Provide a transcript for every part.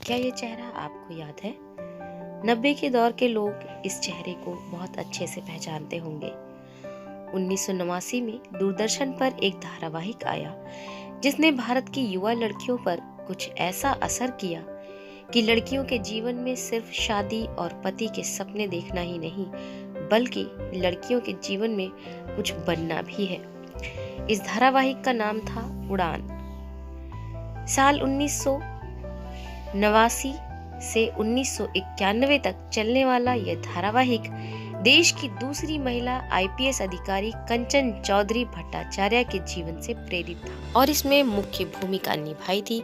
क्या ये चेहरा आपको याद है? 90 के दौर के लोग इस चेहरे को बहुत अच्छे से पहचानते होंगे। 1989 में दूरदर्शन पर एक धारावाहिक आया जिसने भारत की युवा लड़कियों पर कुछ ऐसा असर किया कि लड़कियों के जीवन में सिर्फ शादी और पति के सपने देखना ही नहीं, बल्कि लड़कियों के जीवन में कुछ बनना भी है। इस धारावाहिक का नाम था उड़ान। साल 1989 से 1991 तक चलने वाला यह धारावाहिक देश की दूसरी महिला आईपीएस अधिकारी कंचन चौधरी भट्टाचार्य के जीवन से प्रेरित था और इसमें मुख्य भूमिका निभाई थी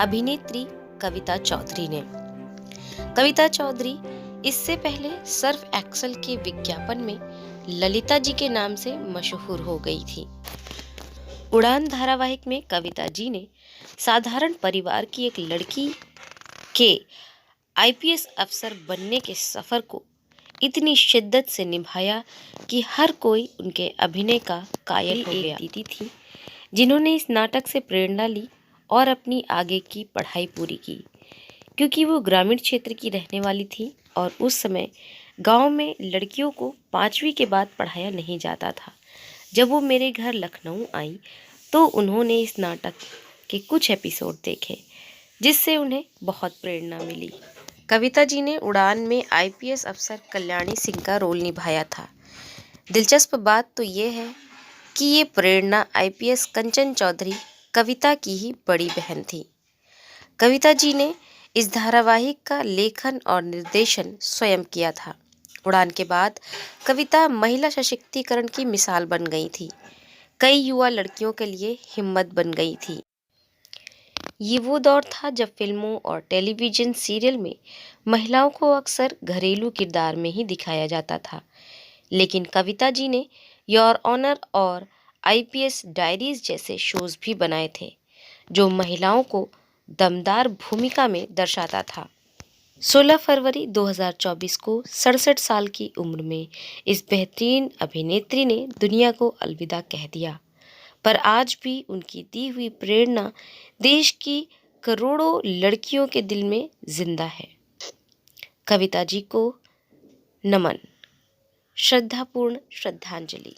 अभिनेत्री कविता चौधरी ने। कविता चौधरी इससे पहले सर्फ एक्सेल के विज्ञापन में ललिता जी के नाम से मशहूर हो गई थी। उड़ान धारावाहिक में कविता जी ने साधारण परिवार की एक लड़की के आईपीएस अफसर बनने के सफर को इतनी शिद्दत से निभाया कि हर कोई उनके अभिनय का कायल हो गया। दीदी थी जिन्होंने इस नाटक से प्रेरणा ली और अपनी आगे की पढ़ाई पूरी की, क्योंकि वो ग्रामीण क्षेत्र की रहने वाली थी और उस समय गांव में लड़कियों को 5वीं के बाद पढ़ाया नहीं जाता था। जब वो मेरे घर लखनऊ आई तो उन्होंने इस नाटक के कुछ एपिसोड देखे जिससे उन्हें बहुत प्रेरणा मिली। कविता जी ने उड़ान में आईपीएस अफसर कल्याणी सिंह का रोल निभाया था। दिलचस्प बात तो ये है कि ये प्रेरणा आईपीएस कंचन चौधरी कविता की ही बड़ी बहन थी। कविता जी ने इस धारावाहिक का लेखन और निर्देशन स्वयं किया था। उड़ान के बाद कविता महिला सशक्तिकरण की मिसाल बन गई थी। कई युवा लड़कियों के लिए हिम्मत बन गई थी। ये वो दौर था जब फिल्मों और टेलीविज़न सीरियल में महिलाओं को अक्सर घरेलू किरदार में ही दिखाया जाता था, लेकिन कविता जी ने योर ऑनर और आईपीएस डायरीज जैसे शोज भी बनाए थे जो महिलाओं को दमदार भूमिका में दर्शाता था। 16 फरवरी 2024 को 67 साल की उम्र में इस बेहतरीन अभिनेत्री ने दुनिया को अलविदा कह दिया, पर आज भी उनकी दी हुई प्रेरणा देश की करोड़ों लड़कियों के दिल में जिंदा है। कविता जी को नमन, श्रद्धापूर्ण श्रद्धांजलि।